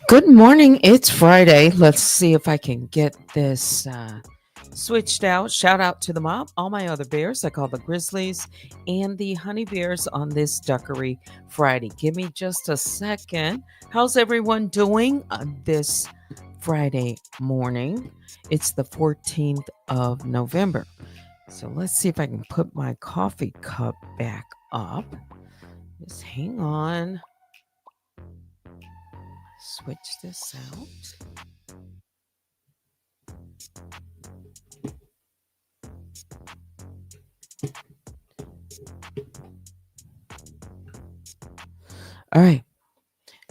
Good morning. It's Friday. Let's see if I can get this switched out. Shout out to the mob, all my other bears. I call the Grizzlies and the Honey Bears on this Duckery Friday. Give me just a second. How's everyone doing on this Friday morning? It's the 14th of November. So let's see if I can put my coffee cup back up. Just hang on. Switch this out. All right.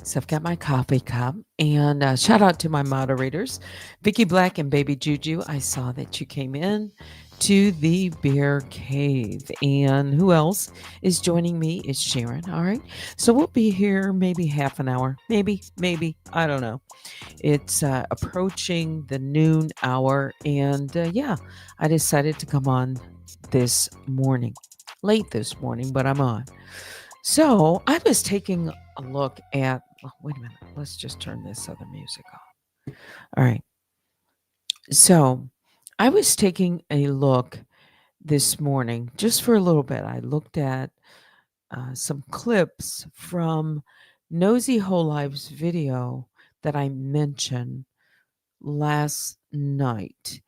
So I've got my coffee cup, and shout out to my moderators, Vicky Black and Baby Juju. I saw that you came in to the Bear Cave, and who else is joining me is Sharon. All right. So we'll be here maybe half an hour, maybe, I don't know. It's approaching the noon hour, and yeah, I decided to come on this morning, late this morning, but I'm on. So I was taking a look at, wait a minute, let's just turn this other music off. All right. So I was taking a look this morning, just for a little bit. I looked at some clips from Nosy Whole Live's video that I mentioned last night.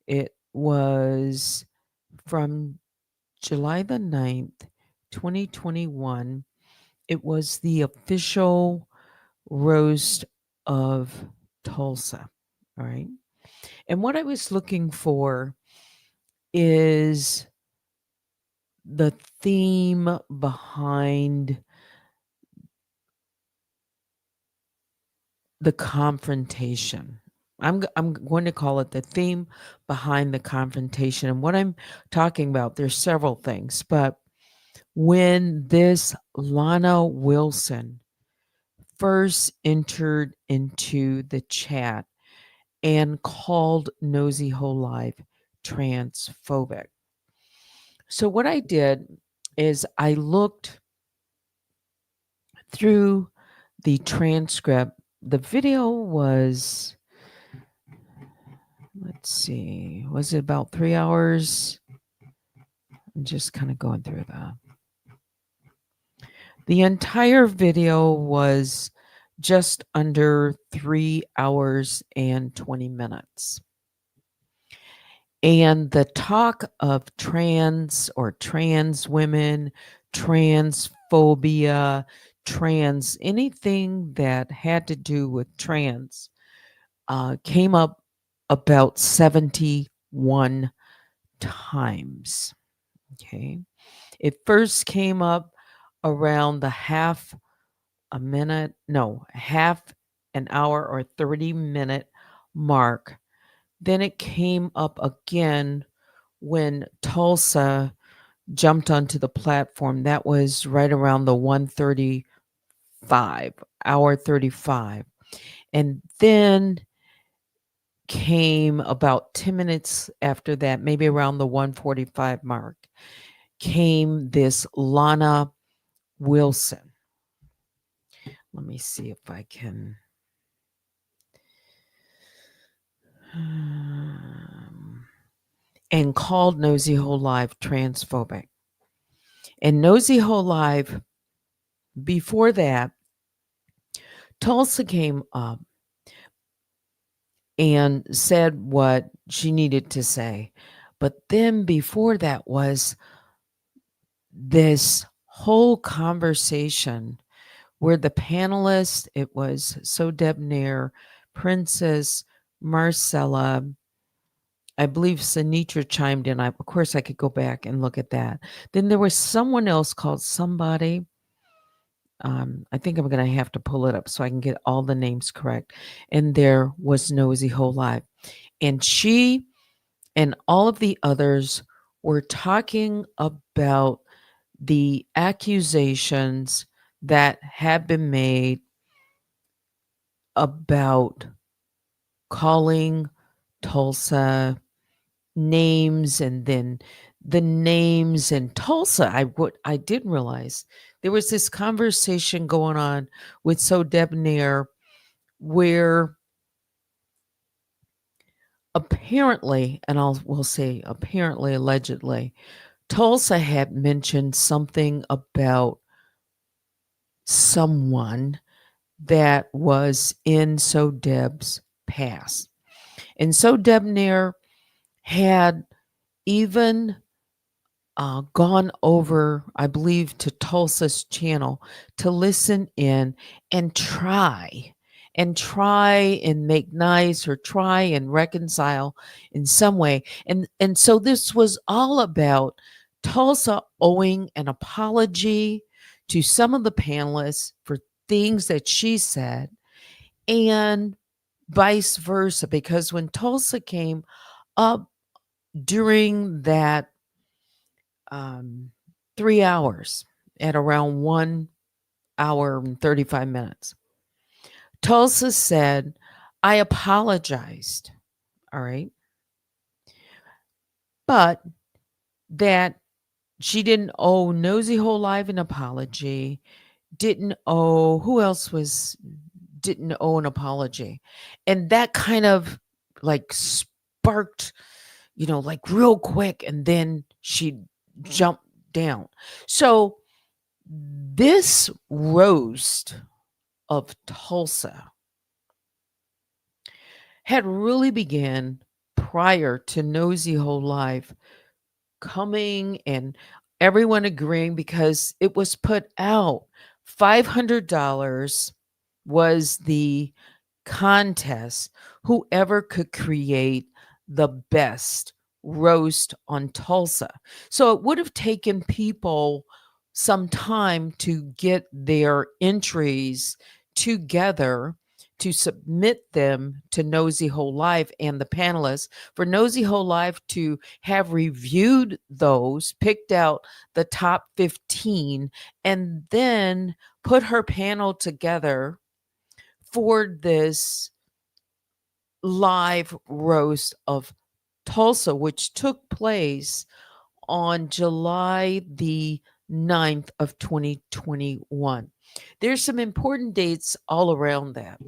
It was from July the 9th, 2021. It was the official roast of Tulsa. All right. And what I was looking for is the theme behind the confrontation. I'm going to call it the theme behind the confrontation. And what I'm talking about, there's several things, but when this Lana Wilson first entered into the chat and called Nosy Whole Life transphobic. So what I did is I looked through the transcript. The video was, let's see, was it about 3 hours? I'm just kind of going through that. The entire video was just under 3 hours and 20 minutes. And the talk of trans or trans women, transphobia, trans, anything that had to do with trans came up about 71 times. Okay. It first came up around the half an hour or 30-minute mark. Then it came up again when Tulsa jumped onto the platform. That was right around the 1:35, hour 35. And then came about 10 minutes after that, maybe around the 1:45 mark, came this Lana Wilson. Let me see if I can. And called Nosy Whole Life transphobic. And Nosy Whole Life, before that, Tulsa came up and said what she needed to say. But then before that was this whole conversation where the panelists, it was So Debonair, Princess, Marcella, I believe Sinitra chimed in. Of course, I could go back and look at that. Then there was someone else called somebody. I think I'm going to have to pull it up so I can get all the names correct. And there was Nosy Whole Life. And she and all of the others were talking about the accusations that have been made about calling Tulsa names, and then the names in Tulsa. I didn't realize there was this conversation going on with So Debonair where apparently, and we'll say apparently, allegedly, Tulsa had mentioned something about someone that was in So Deb's past. And So Debonair had even gone over, I believe, to Tulsa's channel to listen in and try and make nice or try and reconcile in some way. And so this was all about Tulsa owing an apology to some of the panelists for things that she said, and vice versa, because when Tulsa came up during that 3 hours at around 1 hour and 35 minutes, Tulsa said, I apologized. All right. But that she didn't owe Nosy Whole Life an apology, didn't owe, who else didn't owe an apology. And that kind of like sparked, like real quick. And then she jumped down. So this roast of Tulsa had really began prior to Nosy Whole Life coming and everyone agreeing, because it was put out. $500 was the contest. Whoever could create the best roast on Tulsa. So it would have taken people some time to get their entries together to submit them to Nosy Whole Life and the panelists, for Nosy Whole Life to have reviewed those, picked out the top 15, and then put her panel together for this live roast of Tulsa, which took place on July the 9th of 2021. There's some important dates all around that.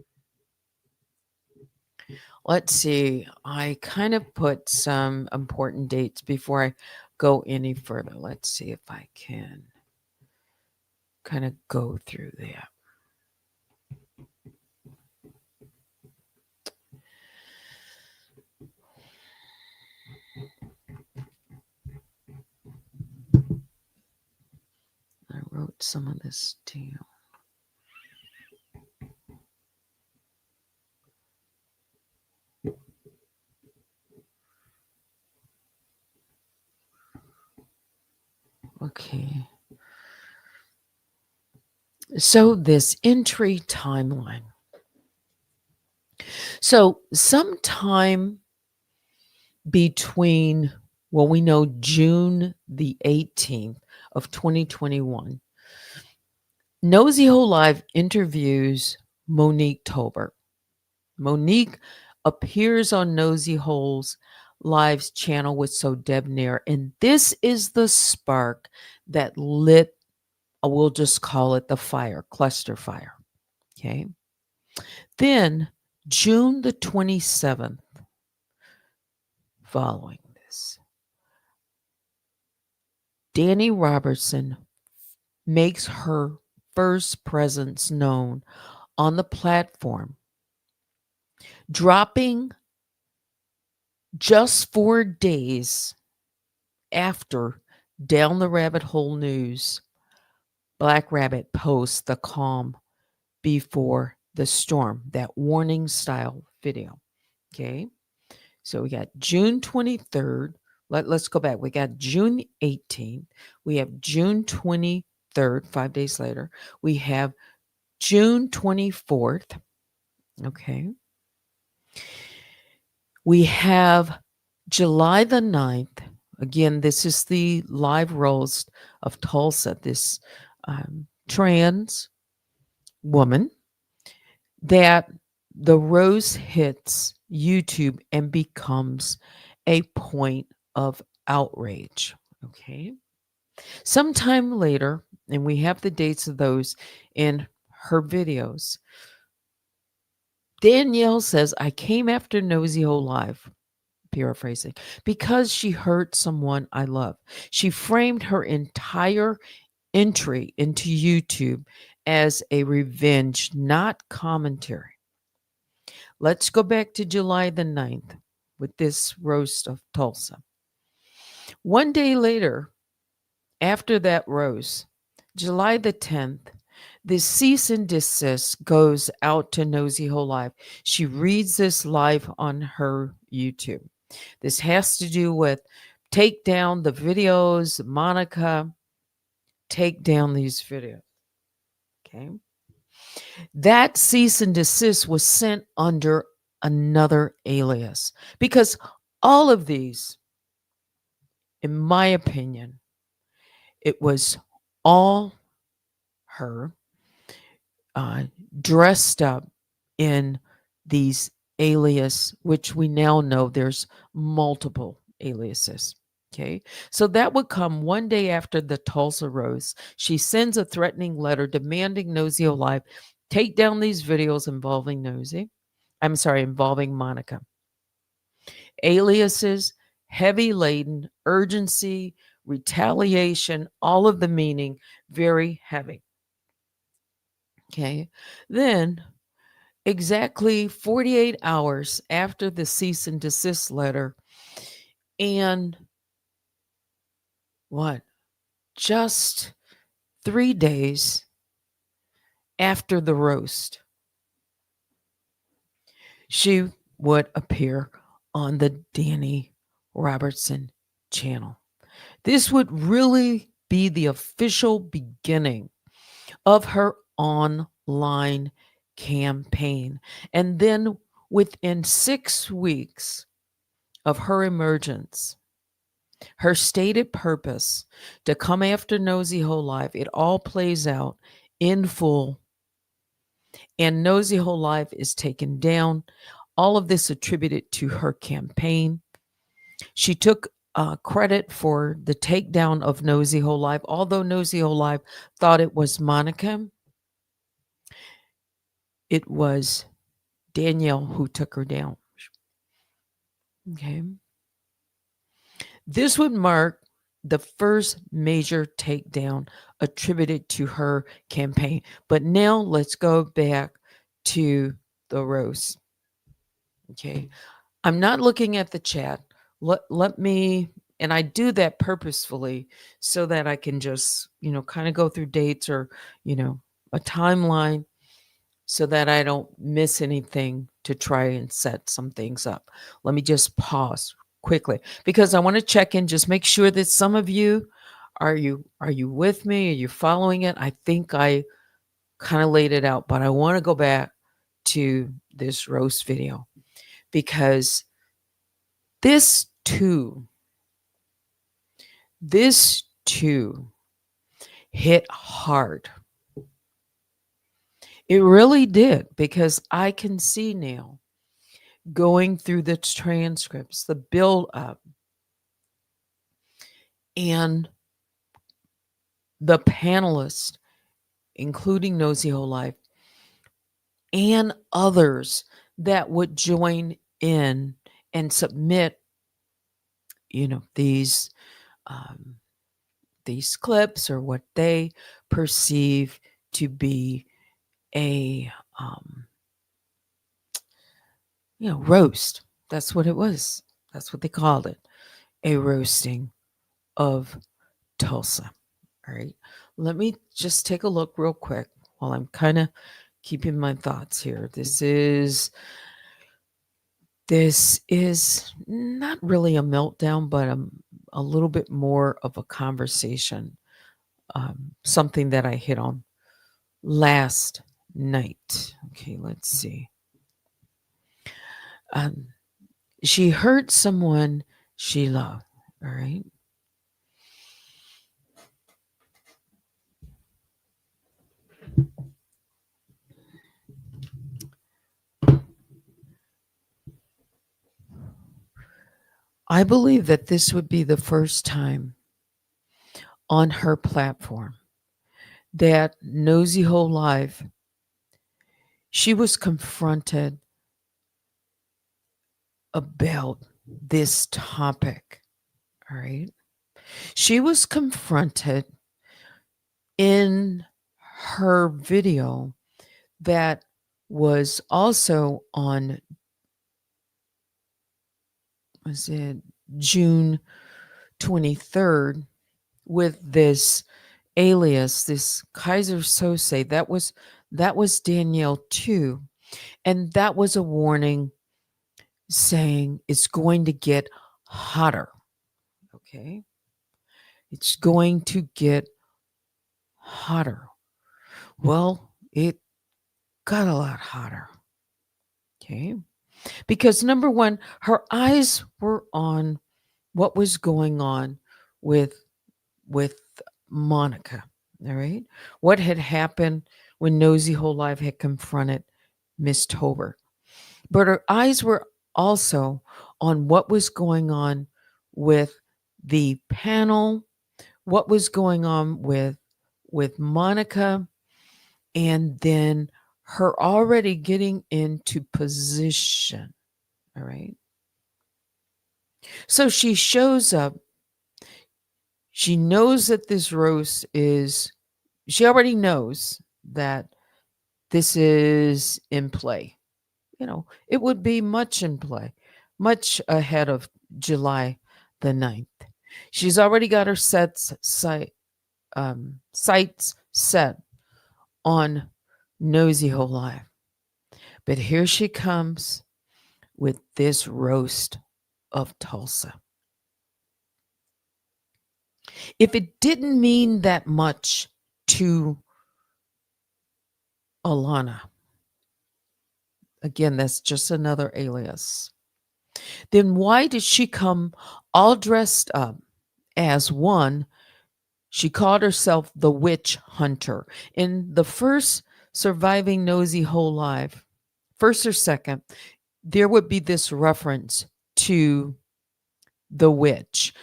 Let's see. I kind of put some important dates before I go any further. Let's see if I can kind of go through that. I wrote some of this down. Okay. So this entry timeline. So sometime between, well, we know June the 18th of 2021, Nosy Whole Live interviews Monique Tolbert. Monique appears on Nosy Whole's Live's channel with So Debonair, and this is the spark that lit, we'll just call it the fire, cluster fire. Okay. Then June the 27th, following this, Danny Robertson makes her first presence known on the platform, dropping just 4 days after Down the Rabbit Hole News Black Rabbit posts the calm before the storm, that warning style video. Okay. So we got June 23rd. Let's go back. We got June 18th. We have June 23rd, 5 days later. We have June 24th. Okay. We have July the 9th. Again, this is the live roast of Tulsa, this trans woman that the rose hits YouTube and becomes a point of outrage. Okay. Sometime later, and we have the dates of those in her videos, Danielle says, I came after Nosy Hole Live, paraphrasing, because she hurt someone I love. She framed her entire entry into YouTube as a revenge, not commentary. Let's go back to July the 9th with this roast of Tulsa. One day later, after that roast, July the 10th, the cease and desist goes out to Nosy Hole Live. She reads this live on her YouTube. This has to do with take down the videos, Monica, take down these videos. Okay. That cease and desist was sent under another alias because all of these, in my opinion, it was all her uh, dressed up in these alias, which we now know there's multiple aliases. Okay. So that would come one day after the Tulsa roast. She sends a threatening letter demanding Nosy Alive take down these videos involving Nosy. I'm sorry, involving Monica. Aliases, heavy laden, urgency, retaliation, all of the meaning, very heavy. Okay. Then, exactly 48 hours after the cease and desist letter, and what? Just 3 days after the roast, she would appear on the Danny Robertson channel. This would really be the official beginning of her online campaign. And then within 6 weeks of her emergence, her stated purpose to come after Nosy Hole Live, it all plays out in full. And Nosy Hole Live is taken down. All of this attributed to her campaign. She took credit for the takedown of Nosy Hole Live, although Nosy Hole Live thought it was Monica. It was Danielle who took her down. Okay. This would mark the first major takedown attributed to her campaign. But now let's go back to the roast. Okay. I'm not looking at the chat. Let me, and I do that purposefully so that I can just, kind of go through dates or, a timeline so that I don't miss anything to try and set some things up. Let me just pause quickly because I want to check in, just make sure that some of you are you with me? Are you following it? I think I kind of laid it out, but I want to go back to this roast video because this too hit hard. It really did because I can see now going through the transcripts, the build up, and the panelists, including Nosy Hole Life, and others that would join in and submit, these clips or what they perceive to be a roast. That's what it was. That's what they called it. A roasting of Tulsa. All right. let me just take a look real quick while I'm kind of keeping my thoughts here. This is not really a meltdown, but a little bit more of a conversation. Something that I hit on last night. Okay, let's see. Um, she hurt someone she loved. All right. I believe that this would be the first time on her platform that Nosy Whole Life, she was confronted about this topic. All right. She was confronted in her video that was also on, was it June 23rd, with this alias, this Kaiser Sose. That was Danielle too. And that was a warning saying it's going to get hotter. Okay. It's going to get hotter. Well, it got a lot hotter. Okay. Because number one, her eyes were on what was going on with with Monica. All right. What had happened when Nosy Whole Life had confronted Miss Tober. But her eyes were also on what was going on with the panel, what was going on with Monica, and then her already getting into position. All right. So she shows up. She knows that this roast is, she already knows that this is in play. It would be much in play, much ahead of July the 9th. She's already got her sights set on Nosy Whole Life. But here she comes with this roast of Tulsa. If it didn't mean that much to Alana, again, that's just another alias, then why did she come all dressed up as one? She called herself the witch hunter. In the first Surviving Nosy Whole Life, first or second, there would be this reference to the witch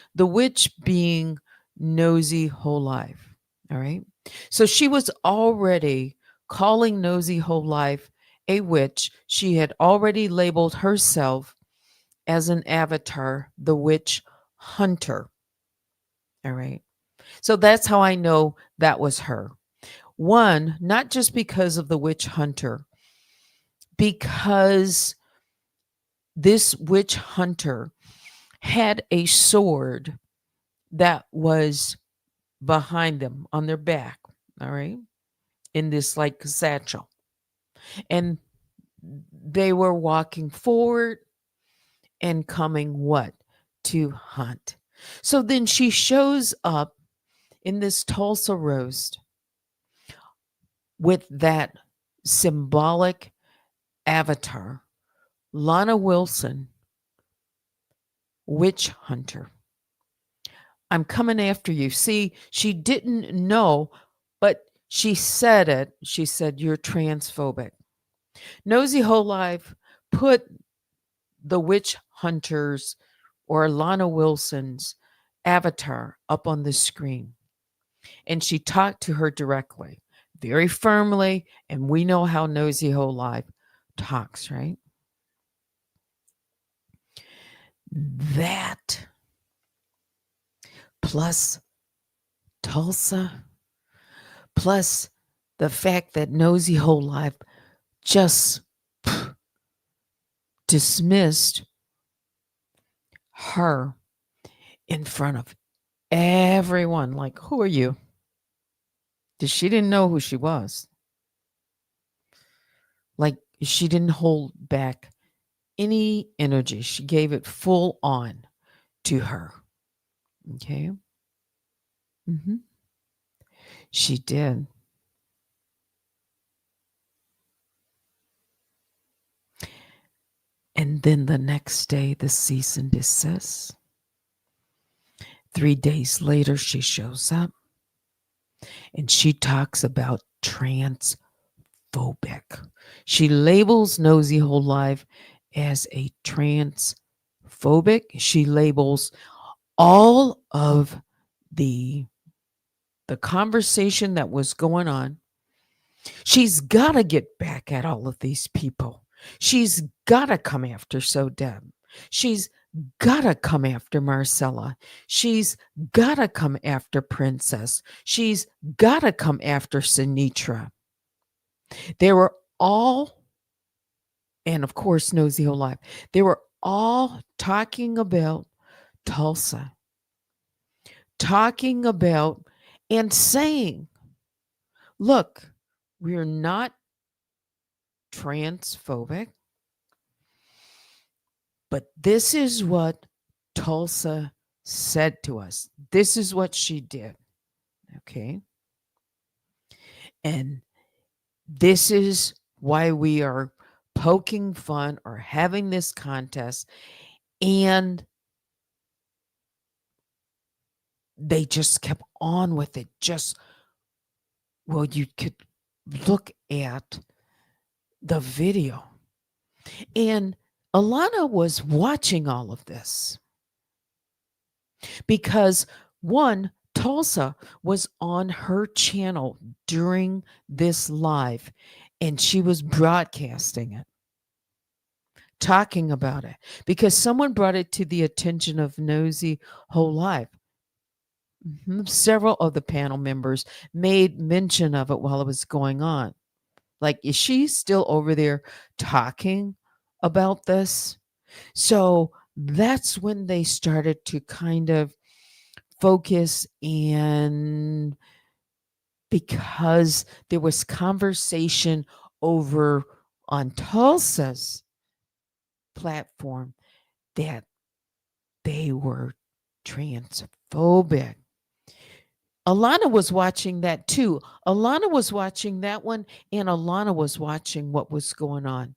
being Nosy Whole Life. All right. So she was already calling Nosy Whole Life a witch. She had already labeled herself as an avatar, the witch hunter. All right. So that's how I know that was her. One, not just because of the witch hunter, because this witch hunter had a sword that was behind them on their back, all right, in this like satchel. And they were walking forward and coming what? To hunt. So then she shows up in this Tulsa roast with that symbolic avatar, Lana Wilson, witch hunter. I'm coming after you. See, she didn't know, but she said it. She said, "You're transphobic." Nosy Whole Life put the witch hunters or Lana Wilson's avatar up on the screen. And she talked to her directly, very firmly. And we know how Nosy Whole Life talks, right? That plus Tulsa, plus the fact that Nosy Whole Life just dismissed her in front of everyone. Like, who are you? She didn't know who she was. Like, she didn't hold back any energy. She gave it full on to her. Okay. She did. And then the next day, the cease and desist. 3 days later, she shows up and she talks about transphobic. She labels Nosy Whole Life as a transphobic. She labels all of the conversation that was going on. She's got to get back at all of these people. She's got to come after Sodeb. She's got to come after Marcella. She's got to come after Princess. She's got to come after Sinitra. They were all, and of course, Nosy Whole Life, they were all talking about Tulsa, talking about and saying, look, we're not transphobic, but this is what Tulsa said to us. This is what she did. Okay. And this is why we are poking fun or having this contest. And they just kept on with it. Well, you could look at the video. And Alana was watching all of this because, one, Tulsa was on her channel during this live and she was broadcasting it, talking about it, because someone brought it to the attention of Nosy Whole Life. Several of the panel members made mention of it while it was going on. Like, is she still over there talking about this? So that's when they started to kind of focus, and because there was conversation over on Tulsa's platform that they were transphobic. Alana was watching that too. Alana was watching that one, and Alana was watching what was going on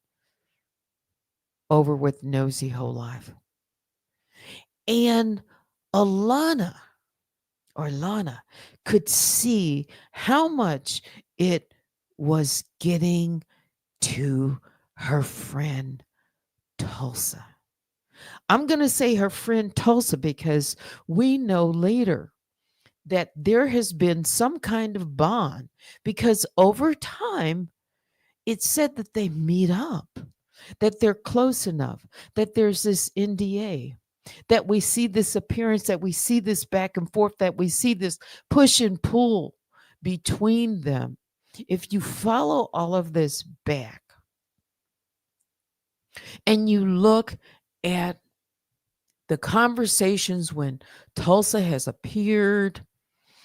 over with Nosy Whole Life. And Alana or Lana could see how much it was getting to her friend Tulsa. I'm going to say her friend Tulsa because we know later that there has been some kind of bond, because over time it's said that they meet up, that they're close enough, that there's this NDA, that we see this appearance, that we see this back and forth, that we see this push and pull between them. If you follow all of this back and you look at the conversations when Tulsa has appeared,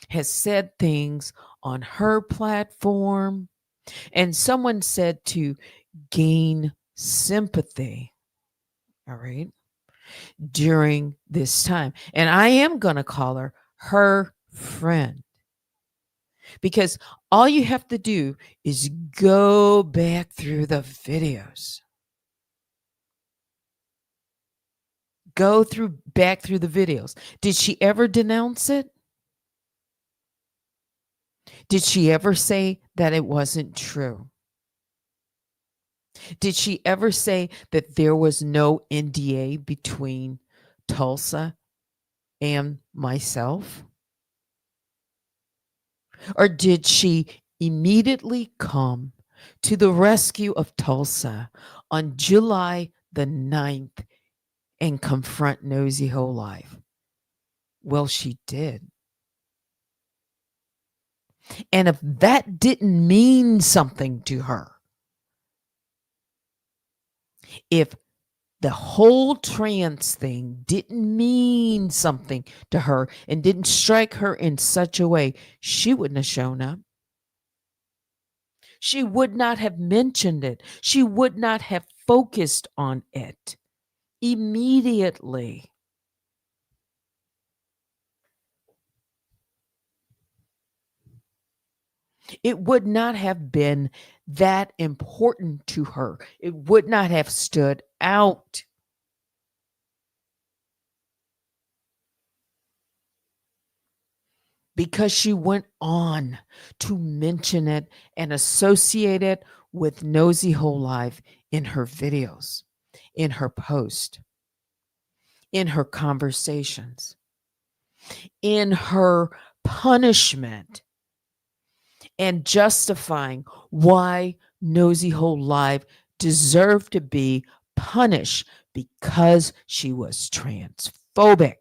has said things on her platform, and someone said to gain sympathy, all right, during this time. And I am going to call her friend, because all you have to do is go back through the videos. Go back through the videos. Did she ever denounce it? Did she ever say that it wasn't true? Did she ever say that there was no NDA between Tulsa and myself? Or did she immediately come to the rescue of Tulsa on July the 9th and confront Nosy Whole Life? Well, she did. And if that didn't mean something to her, if the whole trans thing didn't mean something to her and didn't strike her in such a way, she wouldn't have shown up. She would not have mentioned it. She would not have focused on it immediately. It would not have been that important to her. It would not have stood out. Because she went on to mention it and associate it with Nosy Whole Life in her videos, in her post, in her conversations, in her punishment, and justifying why Nosy Whole Life deserved to be punished because she was transphobic.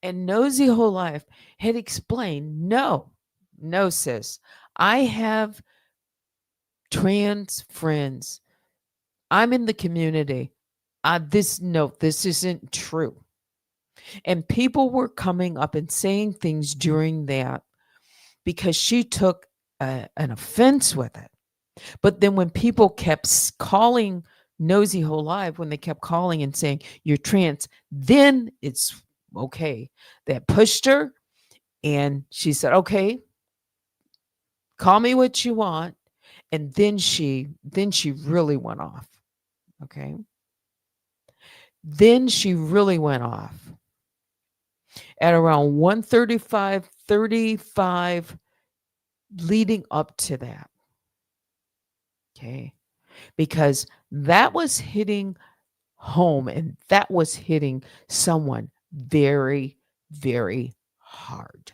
And Nosy Whole Life had explained, no, sis, I have trans friends. I'm in the community. This isn't true. And people were coming up and saying things during that because she took an offense with it. But then when people kept calling Nosy Whole Life, when they kept calling and saying, you're trans, then it's okay. That pushed her. And she said, okay, call me what you want. And then she really went off. Okay. Then she really went off at around 1:35 leading up to that. Okay. Because that was hitting home and that was hitting someone very, very hard.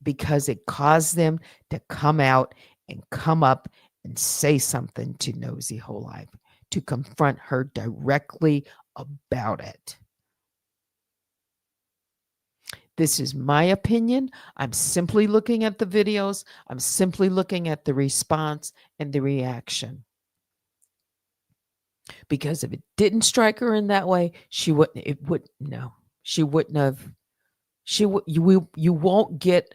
Because it caused them to come out and come up and say something to Nosy Whole Life, to confront her directly about it. This is my opinion. I'm simply looking at the videos. I'm simply looking at the response and the reaction. Because if it didn't strike her in that way, she wouldn't have. You won't get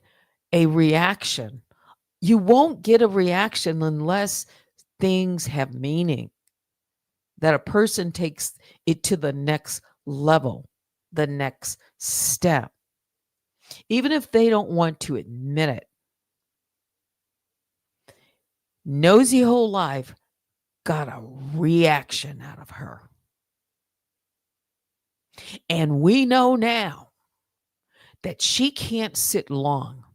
a reaction. You won't get a reaction unless things have meaning, that a person takes it to the next level, the next step, even if they don't want to admit it. Nosy Whole Life got a reaction out of her. And we know now that she can't sit long.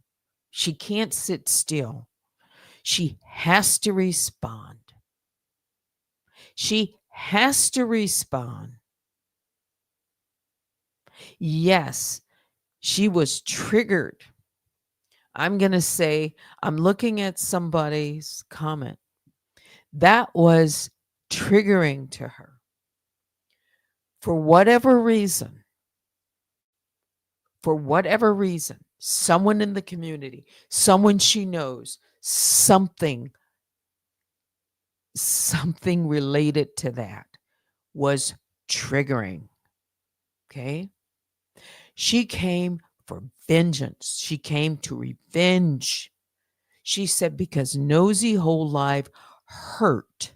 She can't sit still. She has to respond. She has to respond. Yes, she was triggered. I'm going to say, I'm looking at somebody's comment. That was triggering to her. For whatever reason, someone in the community, someone she knows, something related to that was triggering. Okay? She came for vengeance. She came to revenge. She said because Nosy Whole Life hurt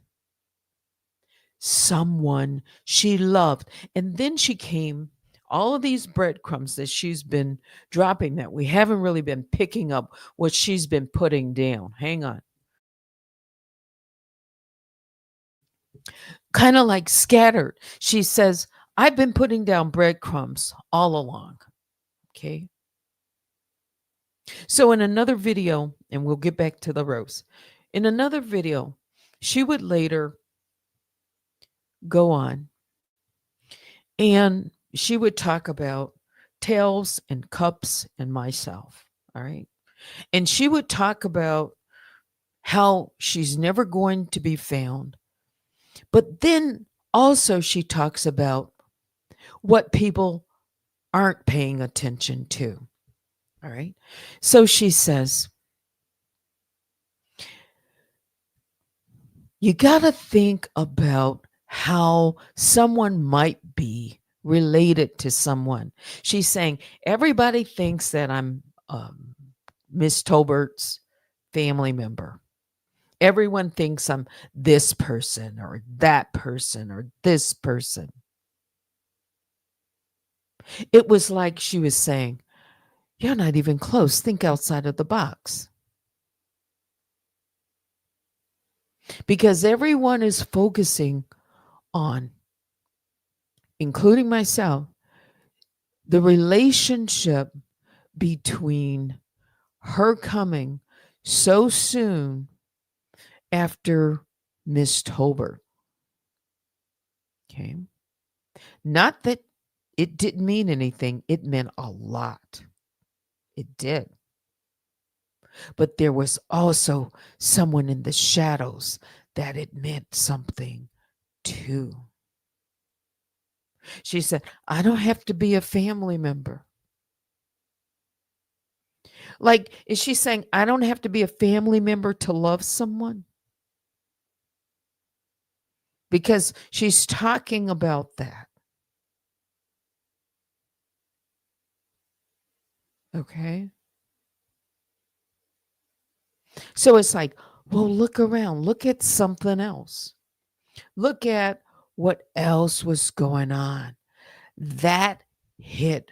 someone she loved. And then she came, all of these breadcrumbs that she's been dropping that we haven't really been picking up what she's been putting down. Hang on. Kind of like scattered. She says, I've been putting down breadcrumbs all along. Okay. So in another video, and we'll get back to the roast. In another video, she would later go on and she would talk about tails and cups and myself. All right. And she would talk about how she's never going to be found. But then also she talks about what people aren't paying attention to. All right. So she says, you got to think about how someone might be related to someone. She's saying everybody thinks that I'm Miss Tolbert's family member. Everyone thinks I'm this person or that person or this person. It was like she was saying, "You're not even close. Think outside of the box." Because everyone is focusing on, including myself, the relationship between her coming so soon after Miss Tolbert. Okay. Not that it didn't mean anything, it meant a lot. It did. But there was also someone in the shadows that it meant something to. She said, "I don't have to be a family member." Like, is she saying, I don't have to be a family member to love someone? Because she's talking about that. Okay. So it's like, well, look around, look at something else. Look at what else was going on. That hit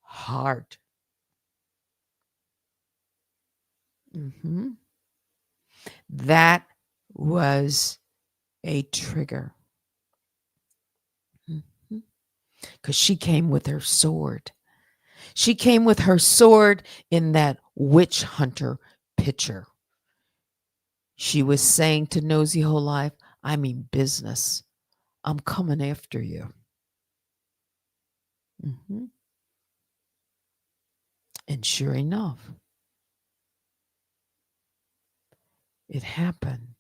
hard. Mhm. That was a trigger. Because she came with her sword. She came with her sword in that witch hunter picture. She was saying to Nosy Whole Life, I mean business. I'm coming after you. Mhm. And sure enough, it happened.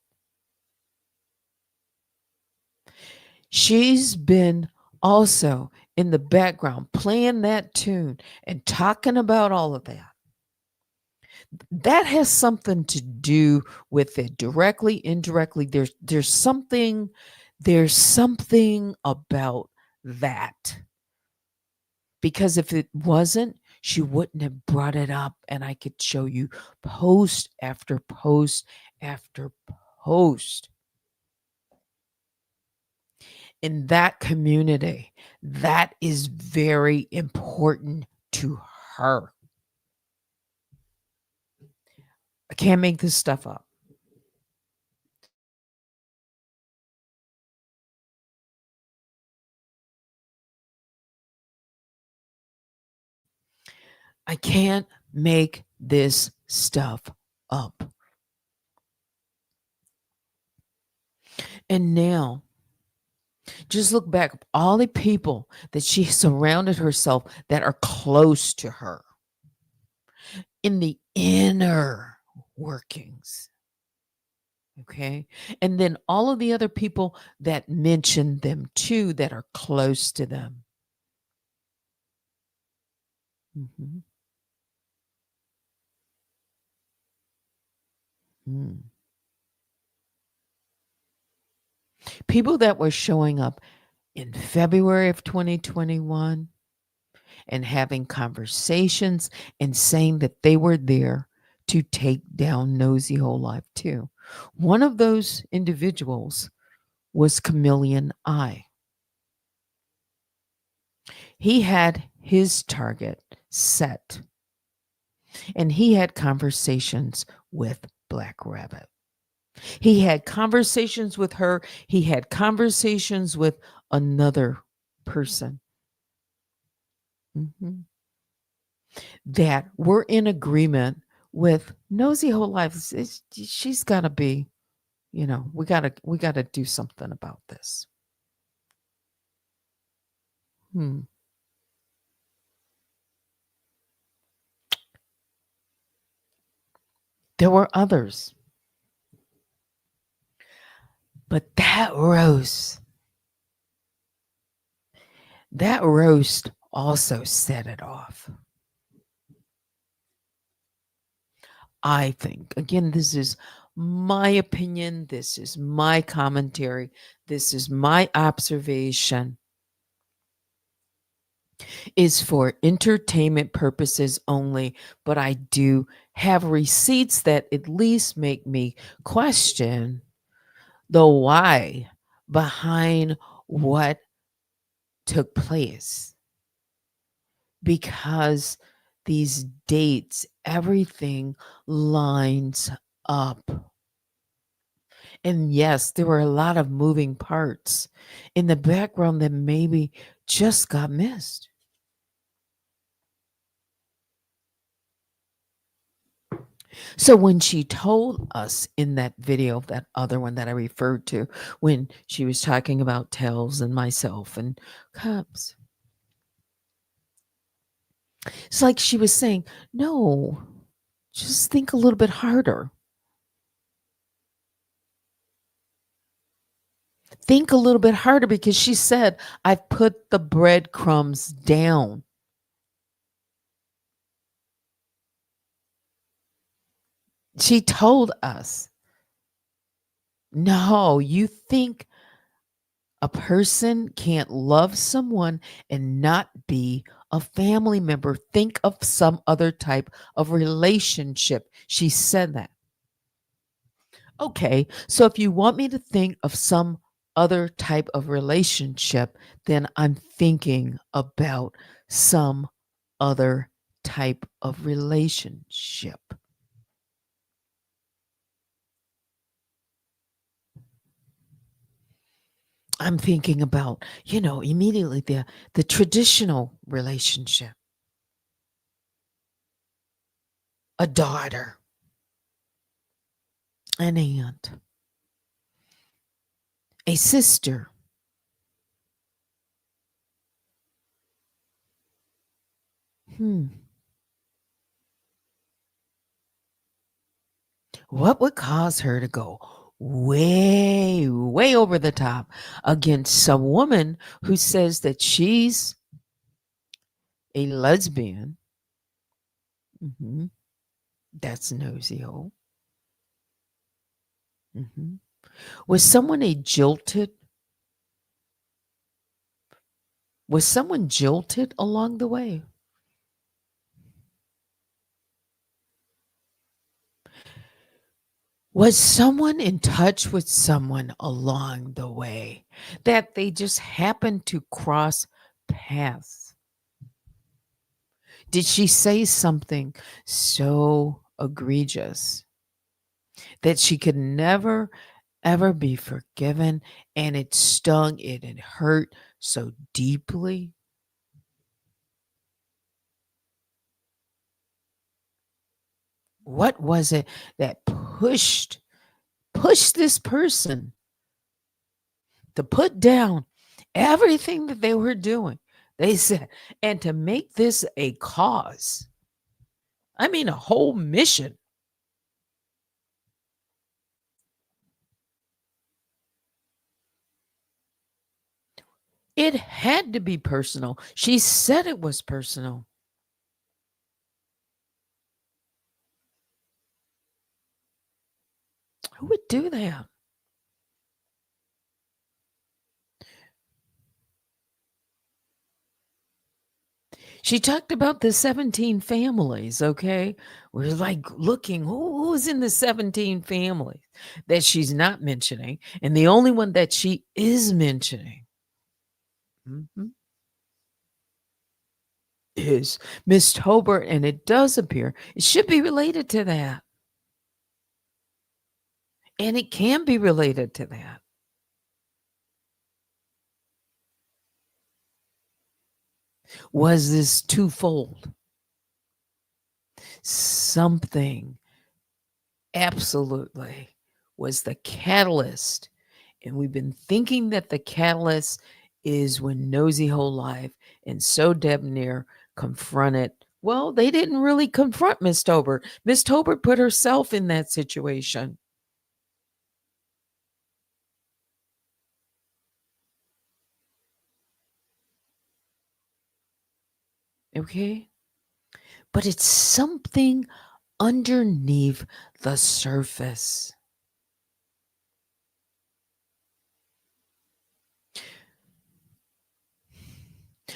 She's been also in the background playing that tune and talking about all of that. That has something to do with it directly, indirectly. There's something about that. Because if it wasn't, she wouldn't have brought it up, and I could show you post after post after post in that community. That is very important to her. I can't make this stuff up. I can't make this stuff up. And now, just look back, all the people that she surrounded herself that are close to her in the inner workings. Okay. And then all of the other people that mention them too, that are close to them. Mhm. Mm. People that were showing up in February of 2021 and having conversations and saying that they were there to take down Nosy Whole Life too. One of those individuals was Chameleon Eye. He had his target set, and he had conversations with Black Rabbit. He had conversations with her. He had conversations with another person, mhm, that were in agreement with Nosy Whole Life. She's got to be, we got to do something about this. Hmm. There were others, but that roast also set it off. I think. Again, this is my opinion. This is my commentary. This is my observation. is for entertainment purposes only, but I do have receipts that at least make me question the why behind what took place. Because these dates, everything lines up. And yes, there were a lot of moving parts in the background that maybe just got missed. So when she told us in that video, that other one that I referred to, when she was talking about Tells and myself and Cubs, it's like she was saying, no, just think a little bit harder. Think a little bit harder because she said, I've put the breadcrumbs down. She told us, no, you think a person can't love someone and not be a family member. Think of some other type of relationship. She said that. Okay, so if you want me to think of some other type of relationship, then I'm thinking about some other type of relationship. I'm thinking about, immediately the traditional relationship, a daughter, an aunt, a sister. Hmm. What would cause her to go way, way over the top against some woman who says that she's a lesbian? Hmm. That's nosy hole. Hmm. Was someone a jilted? Was someone jilted along the way? Was someone in touch with someone along the way that they just happened to cross paths? Did she say something so egregious that she could never, ever be forgiven and it stung, it had hurt so deeply? What was it that pushed this person to put down everything that they were doing? They said, and to make this a cause. I mean, a whole mission. It had to be personal. She said it was personal. Who would do that? She talked about the 17 families, okay? We're like looking, who's in the 17 families that she's not mentioning? And the only one that she is mentioning, mhm, is Miss Tober. And it does appear it should be related to that. And it can be related to that. Was this twofold? Something absolutely was the catalyst. And we've been thinking that the catalyst is when Nosy Whole Life and So Debonair confronted. Well, they didn't really confront Miss Tober. Miss Tober put herself in that situation. Okay. But it's something underneath the surface.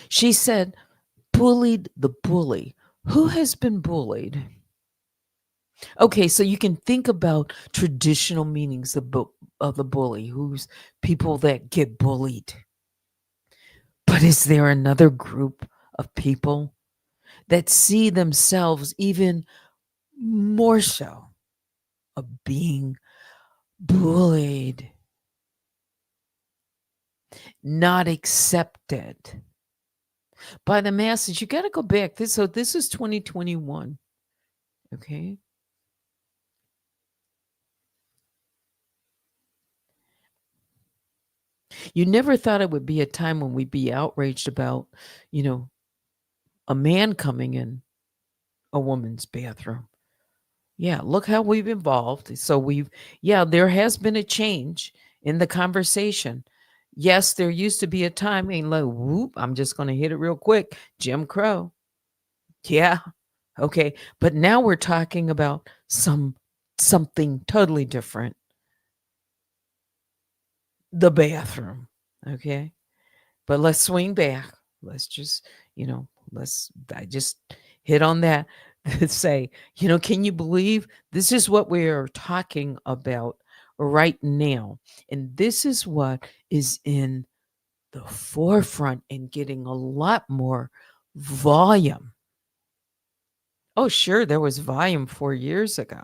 She said, bullied the bully. Who has been bullied? Okay, so you can think about traditional meanings of the bully, who's people that get bullied. But is there another group of people that see themselves even more so of being bullied, not accepted by the masses? You got to go back. This is 2021. Okay. You never thought it would be a time when we'd be outraged about, you know, a man coming in a woman's bathroom. Yeah, look how we've evolved. Yeah, there has been a change in the conversation. Yes, there used to be a time, and like, whoop, I'm just going to hit it real quick. Jim Crow. Yeah. Okay. But now we're talking about something totally different. The bathroom. Okay. But let's swing back. Let's just, I just hit on that to say, can you believe this is what we are talking about right now? And this is what is in the forefront and getting a lot more volume. Oh, sure, there was volume 4 years ago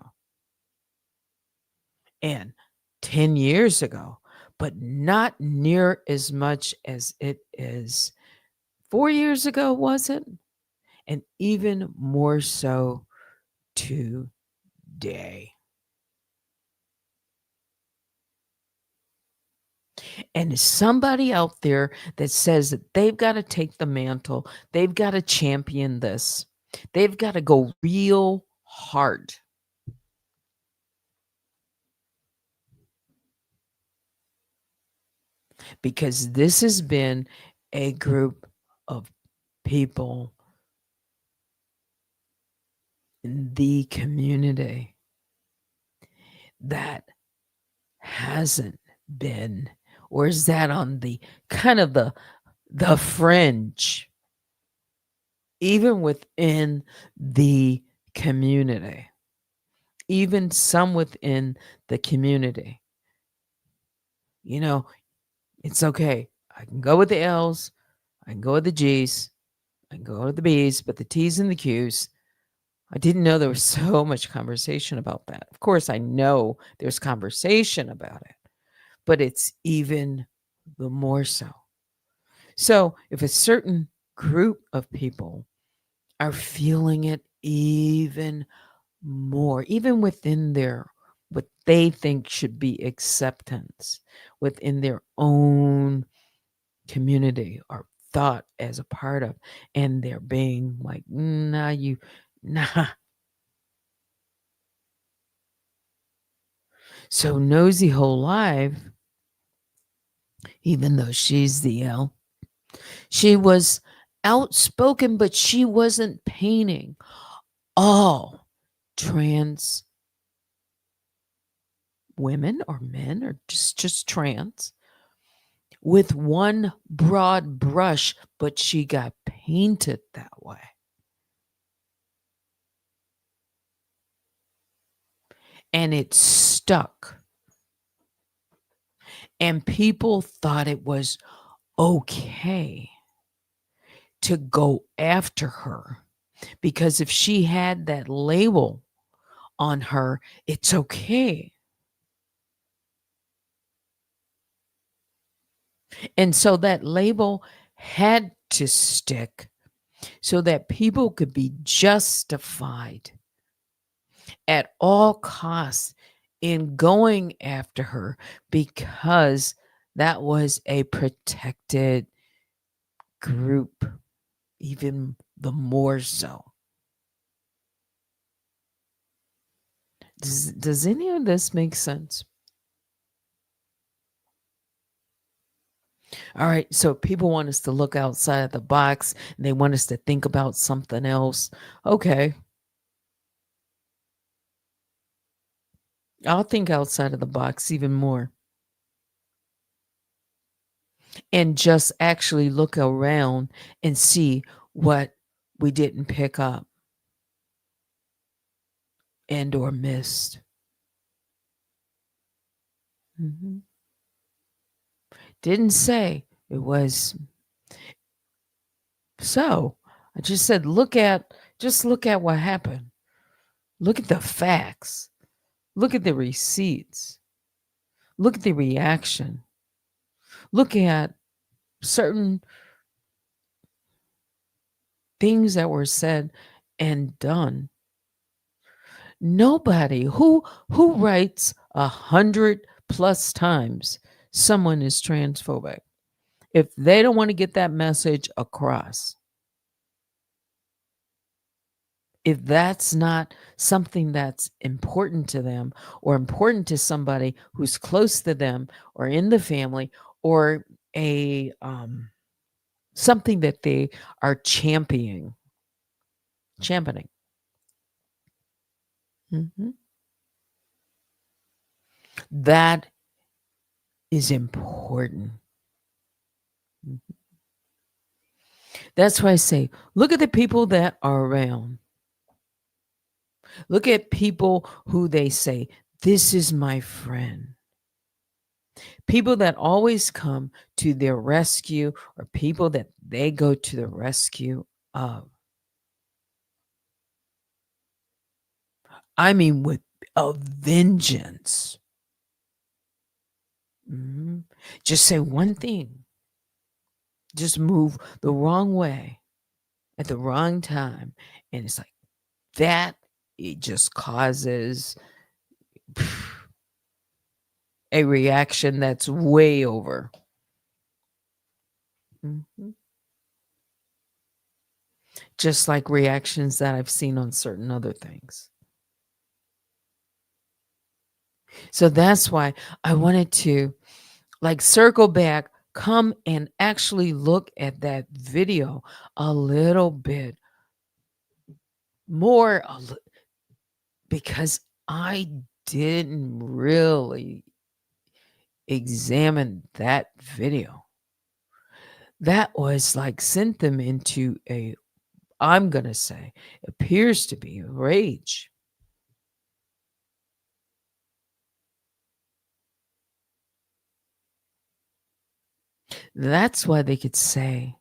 and 10 years ago, but not near as much as it is 4 years ago, was it? And even more so today. And somebody out there that says that they've got to take the mantle, they've got to champion this, they've got to go real hard. Because this has been a group of people in the community that hasn't been, or is that on the kind of the fringe, even within the community, even some within the community. You know, it's okay. I can go with the L's, I can go with the G's, I can go with the B's, but the T's and the Q's, I didn't know there was so much conversation about that. Of course, I know there's conversation about it, but it's even the more so. So if a certain group of people are feeling it even more, even within their what they think should be acceptance within their own community or thought as a part of, and they're being like, nah. So Nosy Whole Live, even though she's the L, she was outspoken, but she wasn't painting all trans women or men or just trans with one broad brush, but she got painted that way. And it stuck. And people thought it was okay to go after her because if she had that label on her, it's okay. And so that label had to stick so that people could be justified at all costs in going after her because that was a protected group, even the more so. Does any of this make sense? All right, so people want us to look outside of the box and they want us to think about something else. Okay, I'll think outside of the box even more and just actually look around and see what we didn't pick up and or missed. Mhm. Didn't say it was so. I just said, look at what happened. Look at the facts. Look at the receipts. Look at the reaction. Look at certain things that were said and done. Nobody who writes 100+ times someone is transphobic if they don't want to get that message across. If that's not something that's important to them or important to somebody who's close to them or in the family or a something that they are championing. Mhm. That is important. Mhm. That's why I say, look at the people that are around. Look at people who they say, this is my friend. People that always come to their rescue or people that they go to the rescue of. I mean, with a vengeance. Mhm. Just say one thing, just move the wrong way at the wrong time. And it's like that, it just causes a reaction that's way over. Mhm. Just like reactions that I've seen on certain other things. So that's why I wanted to like circle back, come and actually look at that video a little bit more because I didn't really examine that video. That was like sent them into a, I'm going to say, appears to be a rage. That's why they could say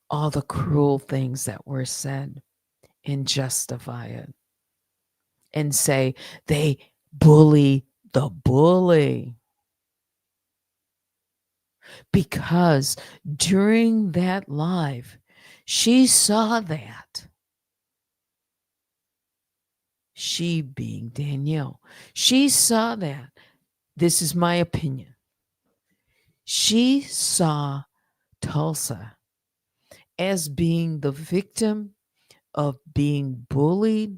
all the cruel things that were said and justify it and say they bully the bully. Because during that live, she saw that. She being Danielle, she saw that. This is my opinion. She saw Tulsa as being the victim of being bullied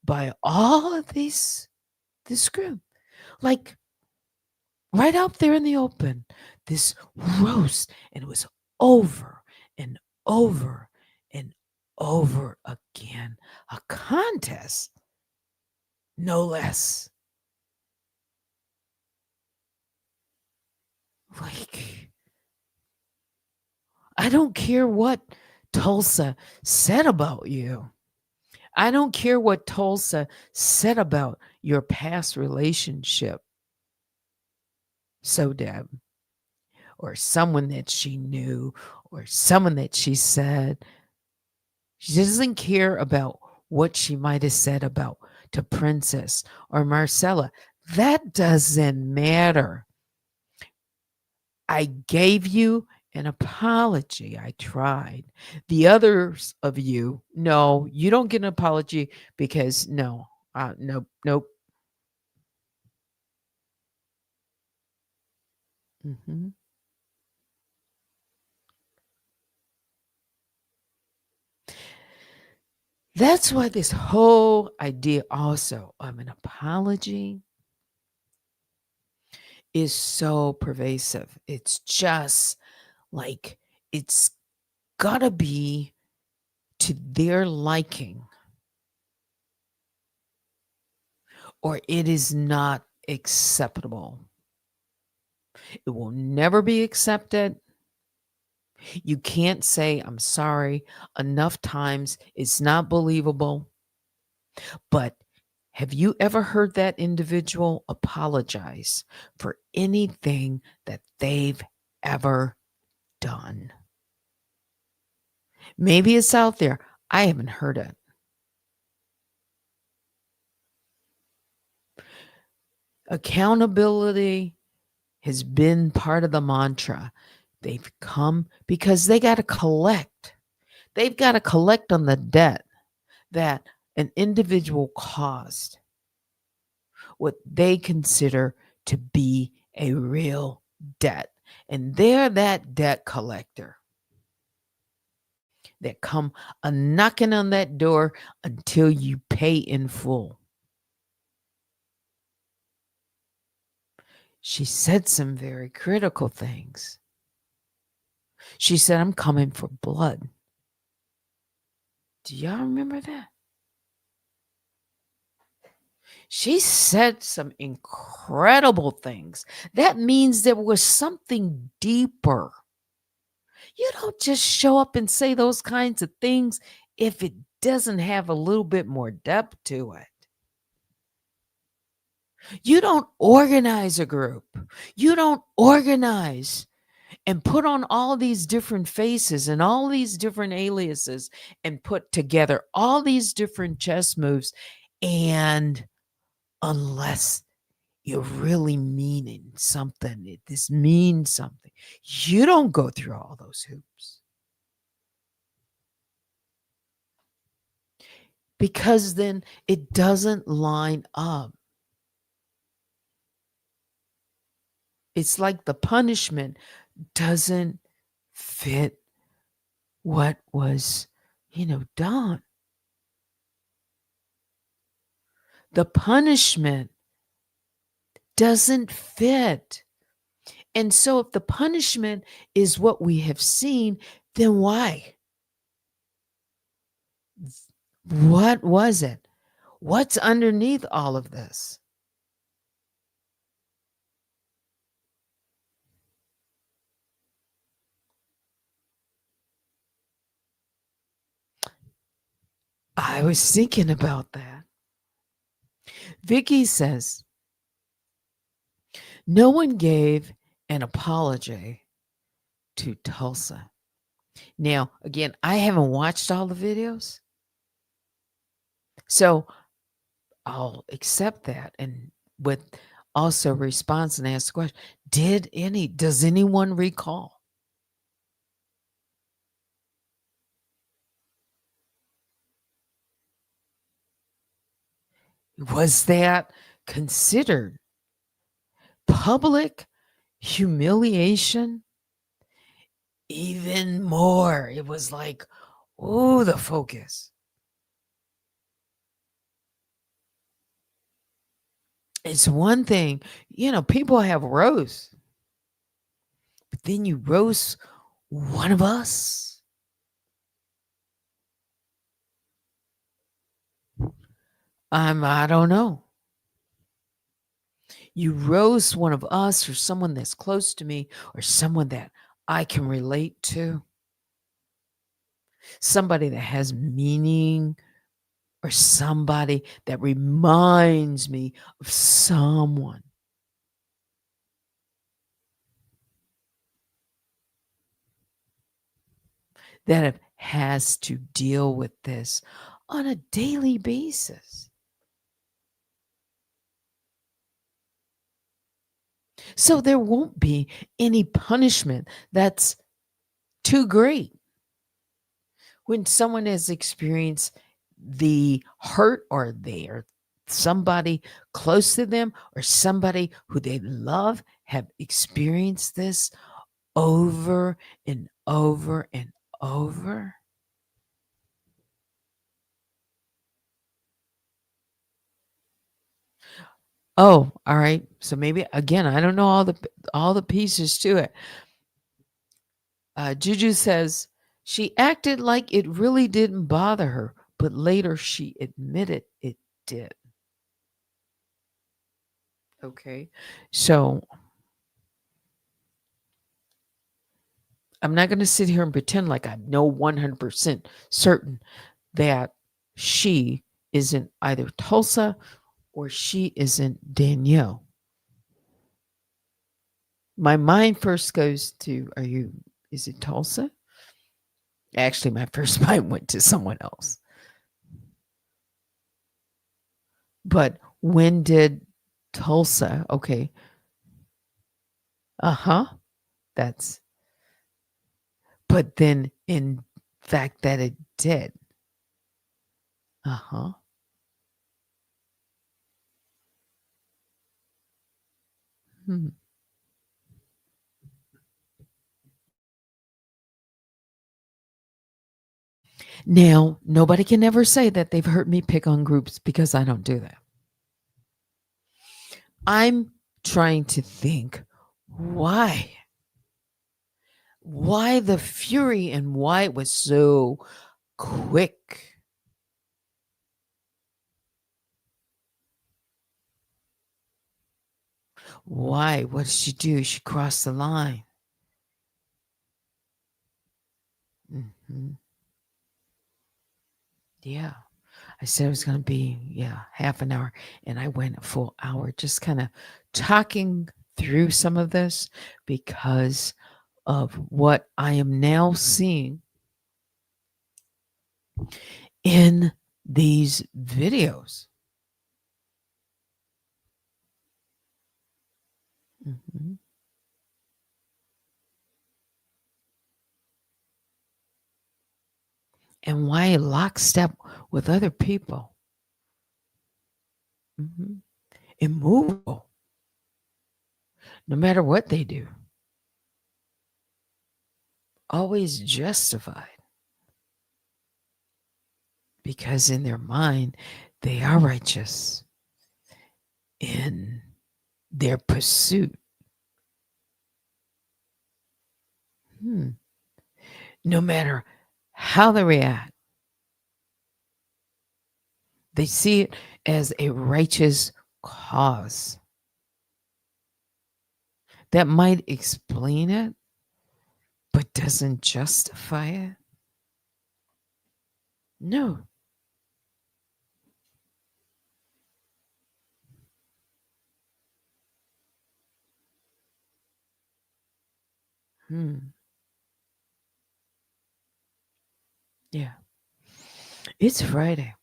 by all of this group. Like right out there in the open, this roast, and it was over and over and over again. A contest, no less. Like, I don't care what Tulsa said about you. I don't care what Tulsa said about your past relationship. So, Deb, or someone that she knew, or someone that she said, she doesn't care about what she might have said about to Princess or Marcella. That doesn't matter. I gave you an apology. I tried. The others of you, no, you don't get an apology because no, nope, nope. Mhm. That's why this whole idea also of an apology is so pervasive. It's just like it's gotta be to their liking or it is not acceptable. It will never be accepted. You can't say, I'm sorry enough times. It's not believable. But have you ever heard that individual apologize for anything that they've ever done? Maybe it's out there. I haven't heard it. Accountability has been part of the mantra. They've come because they got to collect. They've got to collect on the debt that an individual caused, what they consider to be a real debt. And they're that debt collector that come a knocking on that door until you pay in full. She said some very critical things. She said, I'm coming for blood. Do y'all remember that? She said some incredible things. That means there was something deeper. You don't just show up and say those kinds of things if it doesn't have a little bit more depth to it. You don't organize a group. You don't organize and put on all these different faces and all these different aliases and put together all these different chess moves. And unless you're really meaning something, this means something, you don't go through all those hoops. Because then it doesn't line up. It's like the punishment doesn't fit what was, done. The punishment doesn't fit. And so if the punishment is what we have seen, then why? What was it? What's underneath all of this? I was thinking about that. Vicky says, no one gave an apology to Tulsa. Now, again, I haven't watched all the videos. So I'll accept that and with also response and ask the question, does anyone recall? Was that considered public humiliation? Even more. It was like, oh, the focus. It's one thing, people have roasts, but then you roast one of us. I don't know. You roast one of us or someone that's close to me or someone that I can relate to, somebody that has meaning or somebody that reminds me of someone. That has to deal with this on a daily basis. So there won't be any punishment that's too great. When someone has experienced the hurt or they're somebody close to them or somebody who they love have experienced this over and over and over. Oh, all right. So maybe again, I don't know all the pieces to it. Juju says she acted like it really didn't bother her, but later she admitted it did. Okay. So I'm not going to sit here and pretend like I know 100% certain that she isn't either Tulsa or she isn't Danielle. My mind first goes to, is it Tulsa? Actually, my first mind went to someone else. But when did Tulsa? Okay. That's, but then in fact that it did. Uh-huh. Hmm. Now, nobody can ever say that they've heard me pick on groups because I don't do that. I'm trying to think why. Why the fury and why it was so quick. Why? What did she do? She crossed the line. Hmm. Yeah. I said it was going to be, half an hour. And I went a full hour just kind of talking through some of this because of what I am now seeing in these videos. Mhm. And why lockstep with other people. Mhm. Immovable, no matter what they do. Always justified. Because in their mind, they are righteous in their pursuit. No matter how they react, they see it as a righteous cause. That might explain it, but doesn't justify it. No. Yeah. It's Friday.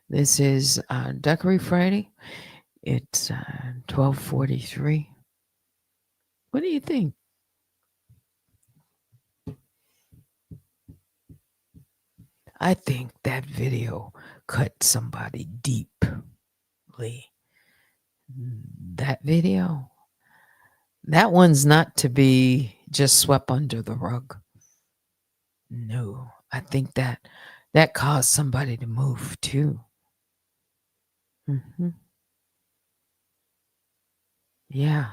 This is Duckery Friday. It's 12:43. What do you think? I think that video cut somebody deeply. That video, that one's not to be just swept under the rug. No, I think that caused somebody to move too. Hmm. Yeah.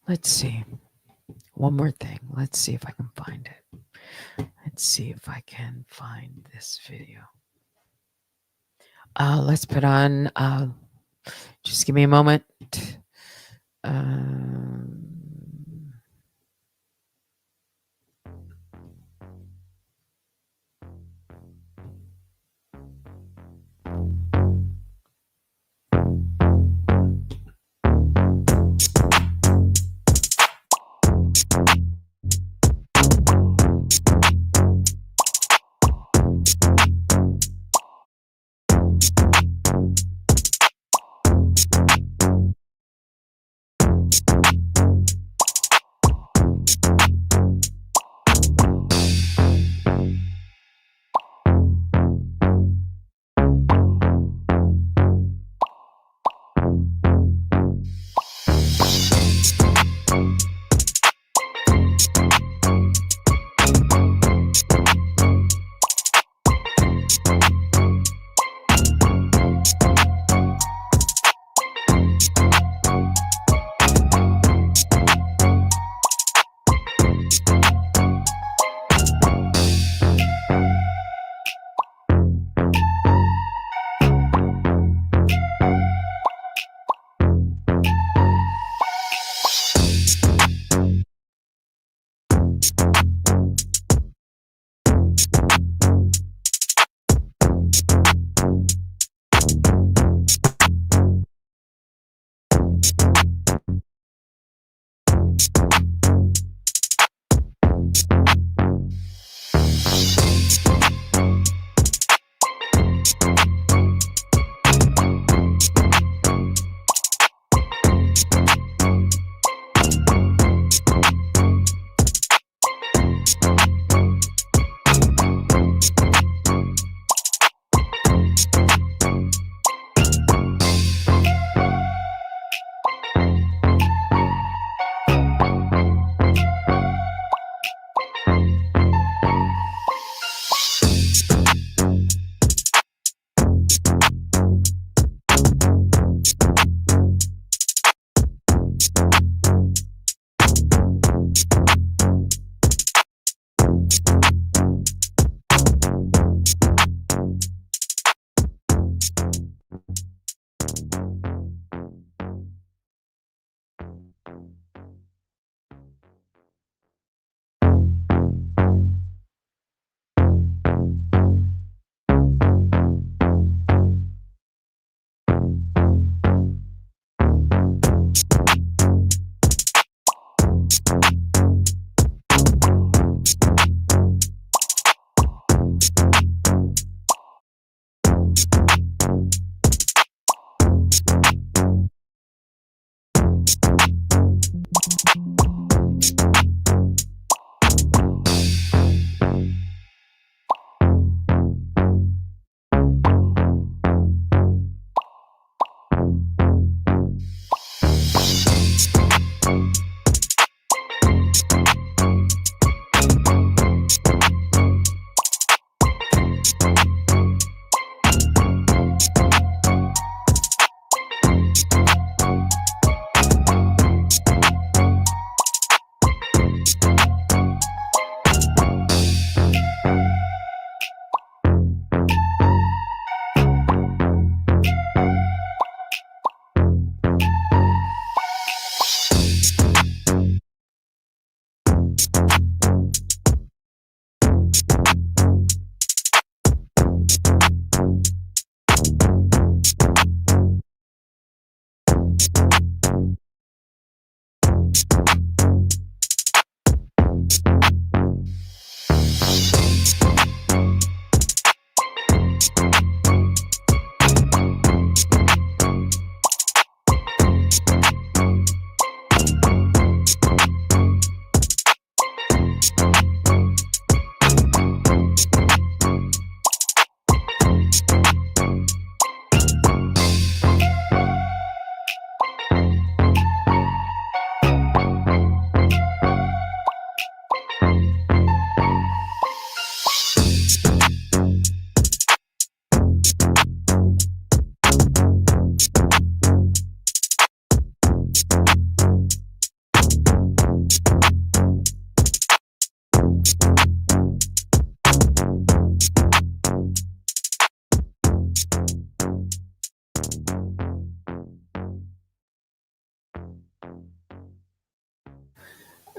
Let's see. One more thing. Let's see if I can find it. Let's see if I can find this video. Let's put on, just give me a moment. Um,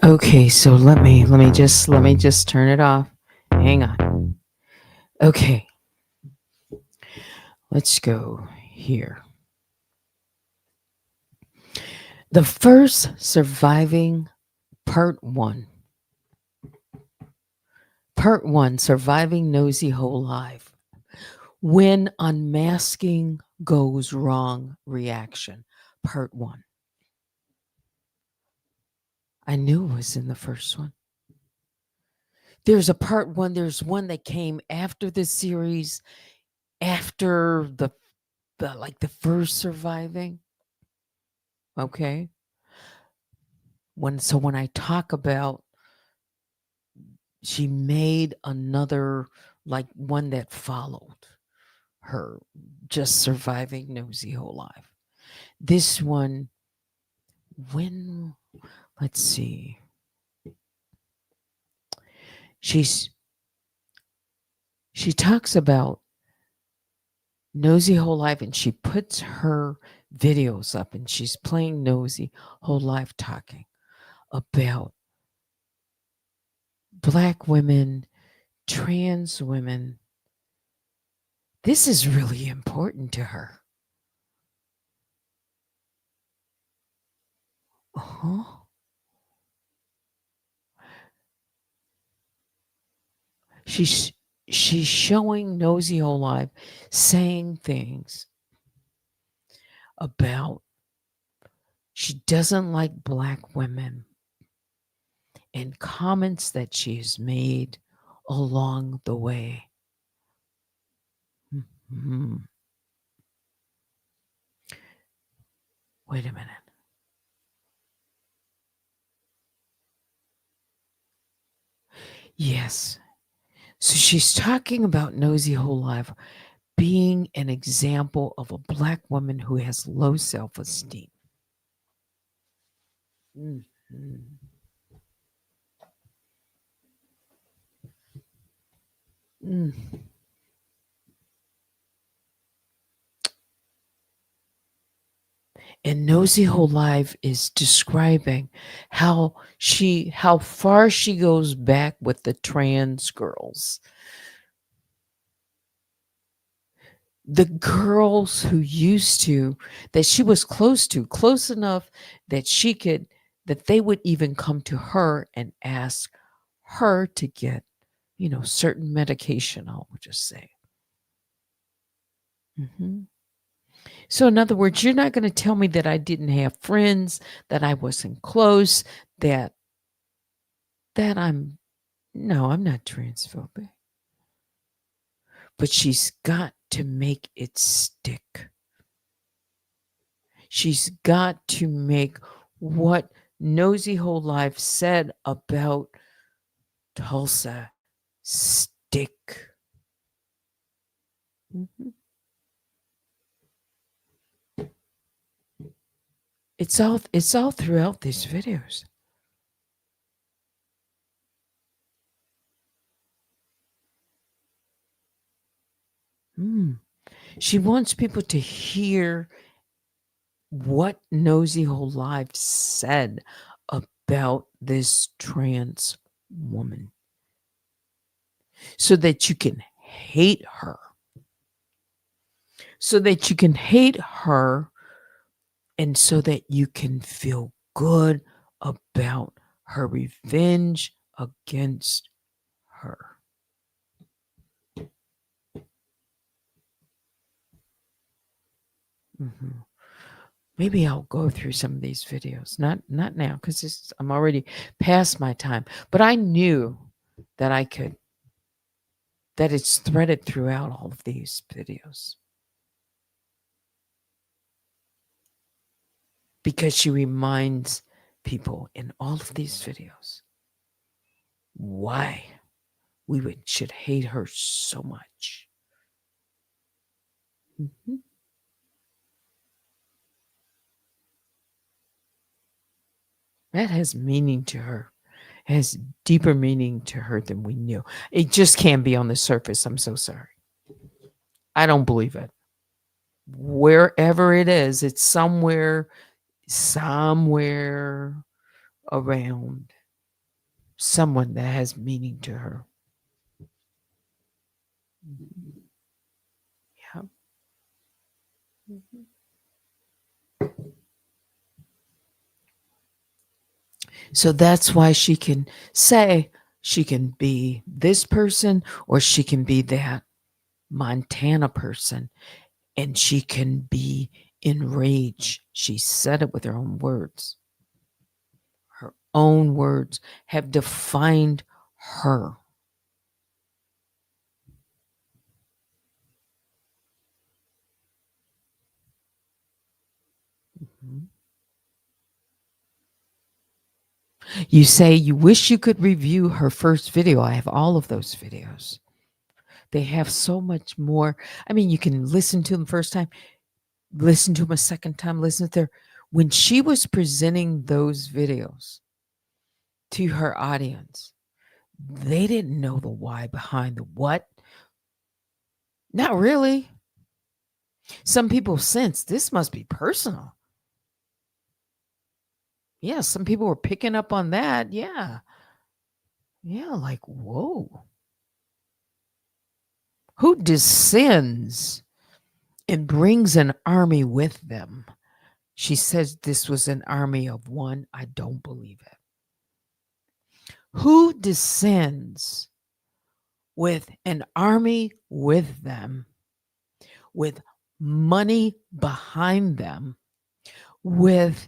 Okay, so let me just turn it off. Hang on. Okay, let's go here. The first surviving part 1. Part 1, surviving Nosy Whole Life. When unmasking goes wrong reaction. Part 1. I knew it was in the first one. There's a part 1, there's one that came after the series, after the like the first surviving. Okay? When I talk about she made another like one that followed her just surviving Nosy Whole Life. This one, when let's see. She's she talks about Nosy Whole Life and she puts her videos up and she's playing Nosy Whole Life talking about Black women, trans women. This is really important to her. Uh-huh. She's she's showing Nosy Whole Life saying things about she doesn't like Black women and comments that she has made along the way. Mhm. Wait a minute. Yes. So she's talking about Nosy Whole Life being an example of a Black woman who has low self esteem. Mhm. Mm. And Nosy Whole Life is describing how far she goes back with the trans girls. The girls who used to that she was close enough that she could that they would even come to her and ask her to get, certain medication, I'll just say. Mhm. So, in other words, you're not going to tell me that I didn't have friends, that I wasn't close, that that I'm no, I'm not transphobic. But she's got to make it stick. She's got to make what Nosy Whole Life said about Tulsa stick. Mhm. It's all throughout these videos. Mm. She wants people to hear what Nosy Whole Life said about this trans woman so that you can hate her. So that you can hate her and so that you can feel good about her revenge against her. Mhm. Maybe I'll go through some of these videos. Not now because I'm already past my time. But I knew that I could. That it's threaded throughout all of these videos because she reminds people in all of these videos why should hate her so much. Mhm. That has meaning to her. Has deeper meaning to her than we knew. It just can't be on the surface. I'm so sorry. I don't believe it. Wherever it is, it's somewhere around someone that has meaning to her. Mhm. Yeah. Mhm. So that's why she can say she can be this person or she can be that Montana person and she can be enraged. She said it with her own words. Her own words have defined her. Mhm. You say you wish you could review her first video. I have all of those videos. They have so much more. I mean, you can listen to them first time, listen to them a second time, listen to their when she was presenting those videos to her audience, they didn't know the why behind the what. Not really. Some people sense this must be personal. Yeah, some people were picking up on that. Yeah. Yeah, like, whoa. Who descends and brings an army with them? She says this was an army of one. I don't believe it. Who descends with an army with them, with money behind them, with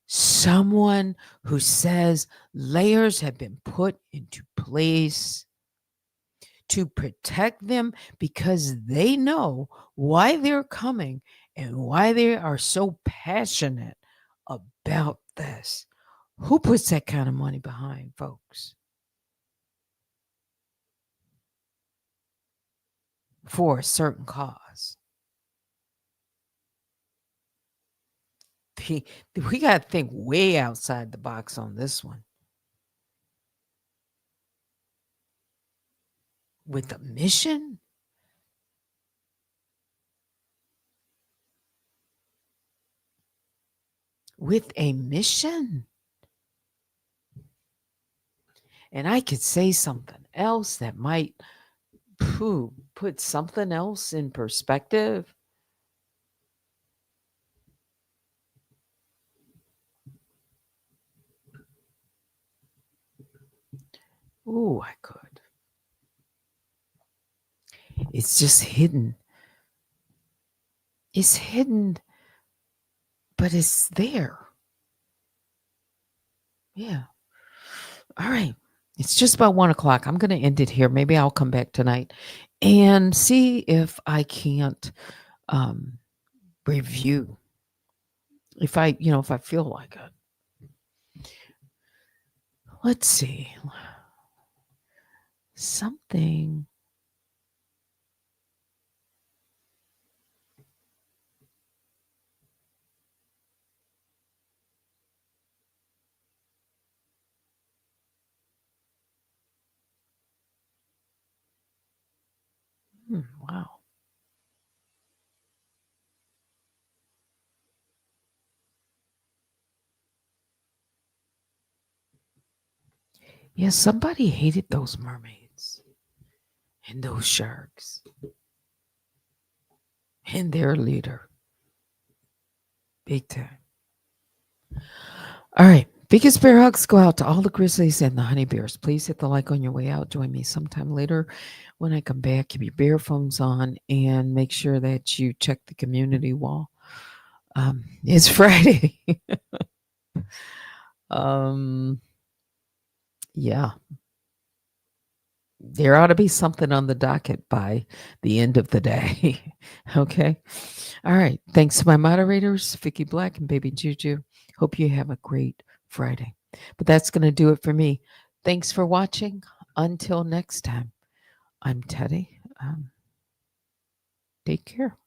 someone who says layers have been put into place to protect them because they know why they're coming and why they are so passionate about this. Who puts that kind of money behind, folks, for a certain cause? We, we got to think way outside the box on this one with the mission. with a mission. And I could say something else that might put something else in perspective. Ooh, I could. It's just hidden. It's hidden, but it's there. Yeah. All right. It's just about 1 o'clock. I'm going to end it here. Maybe I'll come back tonight and see if I can't um, review. If I feel like it. Let's see. Something. Wow. Yeah, somebody hated those mermaids and those sharks and their leader. Big time. All right. Biggest bear hugs go out to all the grizzlies and the honey bears. Please hit the like on your way out. Join me sometime later when I come back. Keep your bear phones on and make sure that you check the community wall. It's Friday. Yeah. There ought to be something on the docket by the end of the day. Okay. All right. Thanks to my moderators, Vicky Black and Baby Juju. Hope you have a great Friday. But that's going to do it for me. Thanks for watching. Until next time, I'm Teddy. Take care.